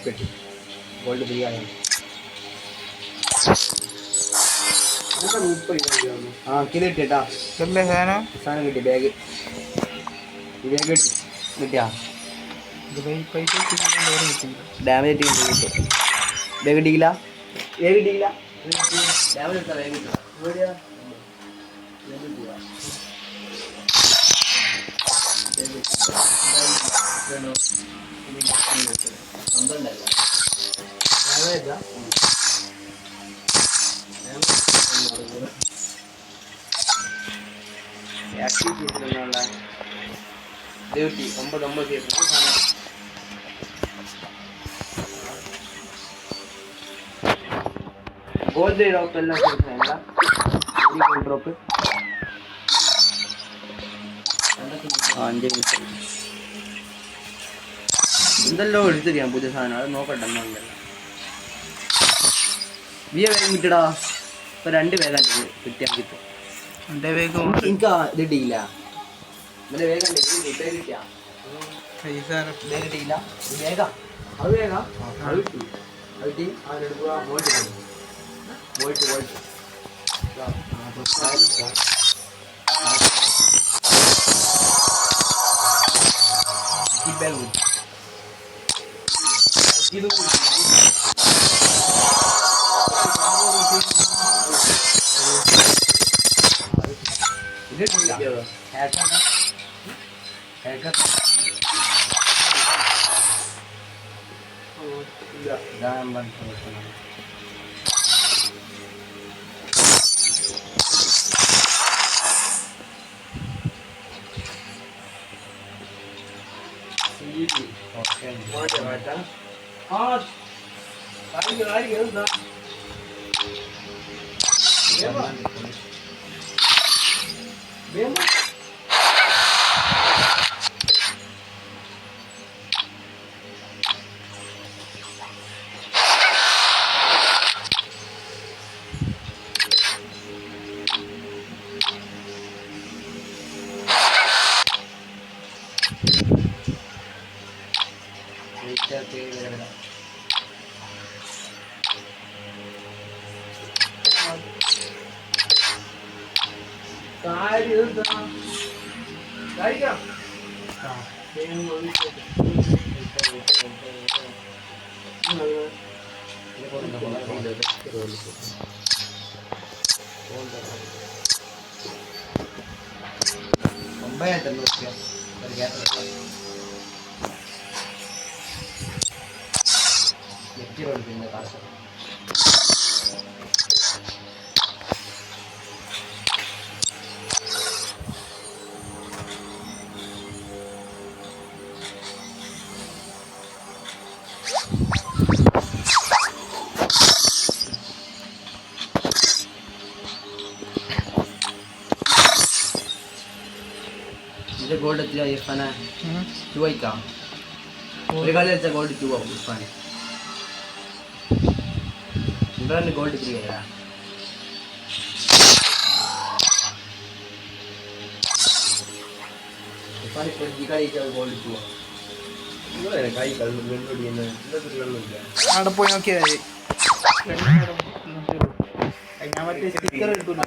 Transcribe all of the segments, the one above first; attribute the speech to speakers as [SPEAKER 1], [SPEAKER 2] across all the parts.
[SPEAKER 1] പെട്ടി gold free ആയ കിട്ടിട്ടാ സാധനം കിട്ടി ബാഗ് കിട്ടി കിട്ടിയാ ഡാമേജ് കിട്ടി ബാഗ് കിട്ടിയില്ല ബാഗ് കിട്ടിയില്ല ഡാമേജ് എടുത്താ ബാഗ് കിട്ടാ ഡ്യൂട്ടി 9 ഗോൾഡ് ഡ്രോപ്പ് എല്ലാം ഡ്രോപ്പ് 5 മിനിറ്റ് എന്തെല്ലാം എടുത്തിട്ട് ഞാൻ പുതിയ സാധനം അത് നോക്കട്ടെ എന്നല്ല വേഗം കിട്ടടാ ഇപ്പൊ 2 വേഗം കിട്ടിയാൽ കിട്ടും എനിക്ക് ഇത് കിട്ടിയില്ല വേഗം കിട്ടിയ കിട്ടിയില്ല വേഗം അത് വേഗം അത് കിട്ടി അത് കിട്ടി അതിനെടുക്കുക വോൾട്ട് गोल्ड इरफाना 2 का ഒരു കളി വെച്ച ഗോൾഡ് 2 ആവും ഇർഫാന് ഇമ്രാൻ ഗോൾഡ് 3 ആയാ ഇർഫാൻ ഇപ്പോൾ ഈ കളി വെച്ച ഗോൾഡ് 2 ആവും ഇവരെ കൈ കളി വെള്ളോടിയെന്ന് ഇല്ലൊന്നുമില്ല അവിടെ പോയി നോക്കിയാൽ ഞാൻ മറ്റേ സ്റ്റിക്കർ എടുക്കുന്നു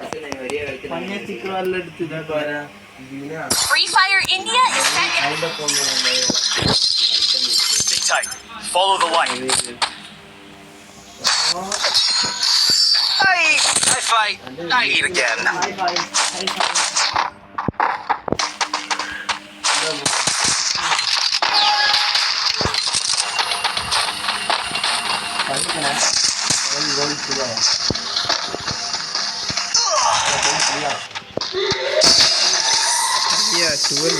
[SPEAKER 1] മഞ്ഞ സ്റ്റിക്കർ എല്ലാം എടുത്ത് ഇതാ പോരാ
[SPEAKER 2] Free Fire India is back in. Stay tight. Follow the light. I fight. I eat again.
[SPEAKER 3] Yeah, 12.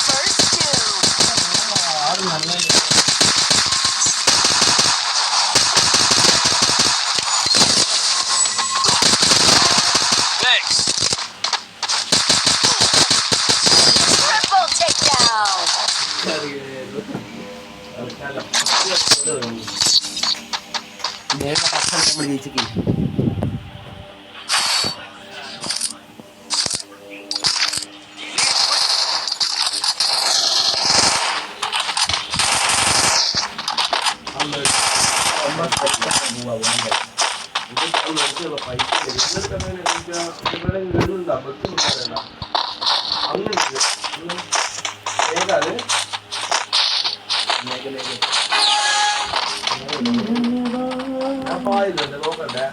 [SPEAKER 2] First two. Thanks. Triple takedown.
[SPEAKER 1] നേരെ ഭക്ഷണം നമ്മൾ ജയിച്ചിട്ട് നോക്കണ്ടേ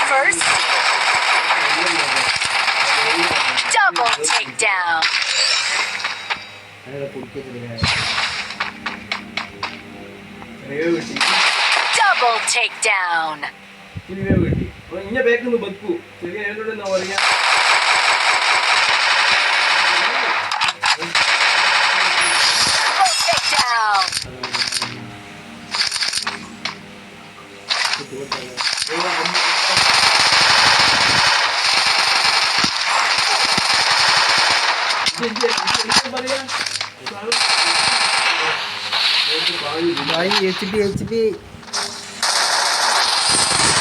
[SPEAKER 3] First, double takedown. Double takedown.
[SPEAKER 1] ഇങ്ങനെ ബേക്കൊന്ന് വെക്കൂ ചെറിയ എന്നോട് എന്താ പറയാ
[SPEAKER 3] Double takedown.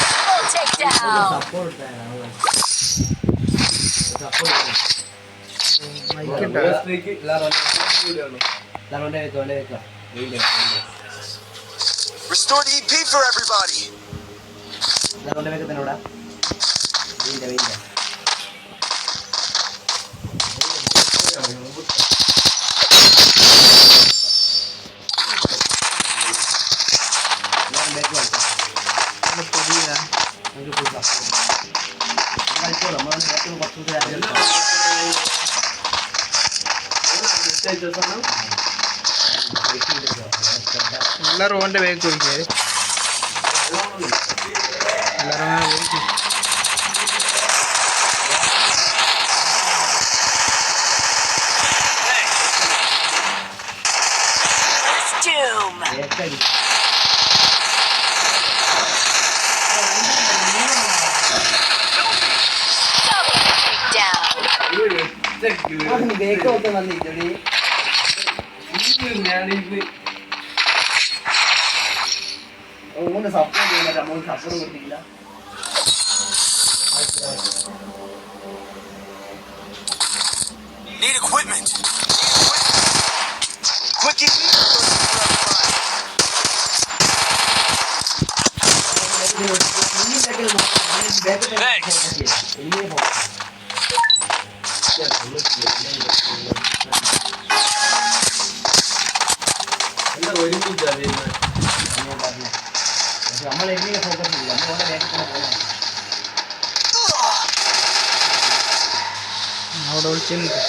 [SPEAKER 3] Double takedown.
[SPEAKER 2] Restore the EP for everybody.
[SPEAKER 4] എല്ലാവരും ഓൻ്റെ ബാഗ് ചോദിക്കാറ് എല്ലാവരും
[SPEAKER 3] Doom. Double takedown.
[SPEAKER 1] ബേക്കൊക്കെ വന്നിട്ടേ ഞാനിത് ഓന് സപ്പോർട്ട് ചെയ്യുന്ന അമ്മ സപ്പോർട്ട് കൊടുത്തില്ല
[SPEAKER 2] Need equipment. Quick EP.
[SPEAKER 1] എന്താ ഒരുമിച്ചാണ്
[SPEAKER 5] നമ്മളെങ്ങനെ ഫോക്കസ് ചെയ്യില്ല നമ്മളെ വേഗത്തിൽ പോകാൻ
[SPEAKER 4] അവിടെ വിളിച്ചിട്ടുണ്ട്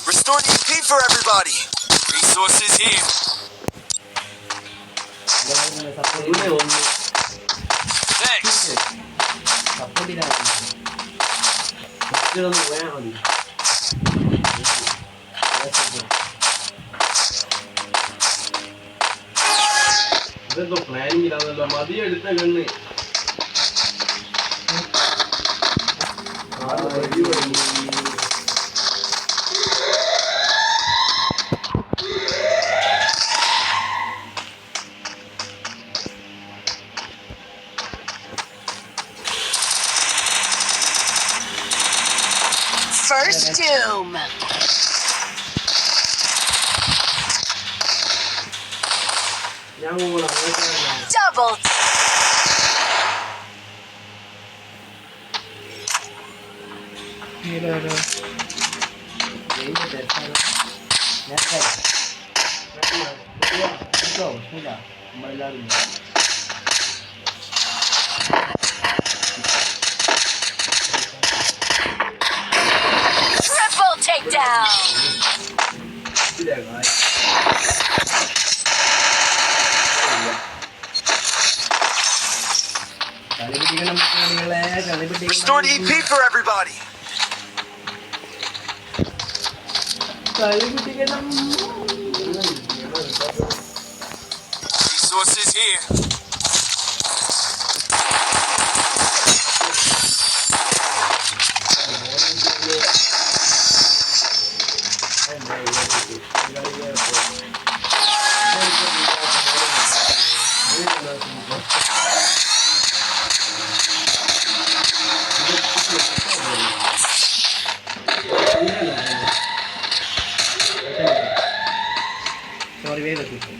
[SPEAKER 2] Restore the EP for everybody. Resources here. Thanks.
[SPEAKER 1] ഇതെന്തോ പ്ലാനിങ് ഇല്ലാന്നല്ലോ മതിയ എടുത്ത കണ്ണ്
[SPEAKER 3] First Doom.
[SPEAKER 1] ഞാൻ പോകണം
[SPEAKER 3] Double.
[SPEAKER 4] നീലോ
[SPEAKER 5] നമ്മളെല്ലാവരും
[SPEAKER 3] Triple takedown.
[SPEAKER 5] കളിപിടിക്കണം കുട്ടികളെ, കളിപിടിക്കണം.
[SPEAKER 2] Restored EP for everybody.
[SPEAKER 5] കളിപിടിക്കണം.
[SPEAKER 2] Resources here.
[SPEAKER 5] Sorry വേഗം എത്തി.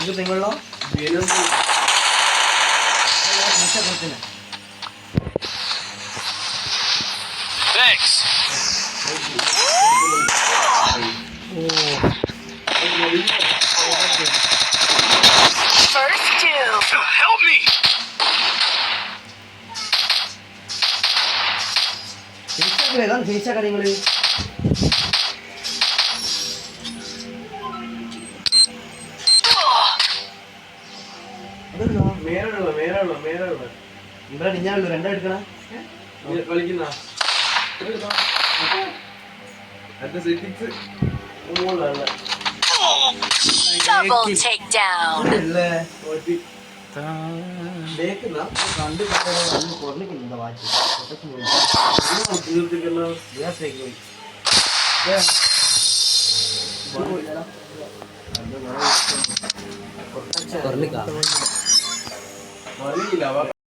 [SPEAKER 5] ഇത് നിങ്ങളോ മെച്ചപ്പെടുത്തിന്
[SPEAKER 2] Thanks.
[SPEAKER 3] First doom.
[SPEAKER 2] Help me.
[SPEAKER 5] ജയിച്ച കാര്യങ്ങള് അതെന്നോ
[SPEAKER 1] മേലുള്ള
[SPEAKER 5] ഇവിടെ ഇഞ്ഞാളൂ രണ്ടാ എടുക്കണ
[SPEAKER 1] കളിക്കുന്ന അടുത്ത സെറ്റിക്സ് മുകളിലുള്ള
[SPEAKER 3] Double takedown.
[SPEAKER 5] അല്ലേ ബേക്കുന്ന കണ്ട് കുറഞ്ഞിട്ടുണ്ടോ വാച്ച്
[SPEAKER 1] തീർത്തിട്ടുള്ള
[SPEAKER 5] ഗ്യാസേക്ക് പോയി
[SPEAKER 1] പറഞ്ഞില്ല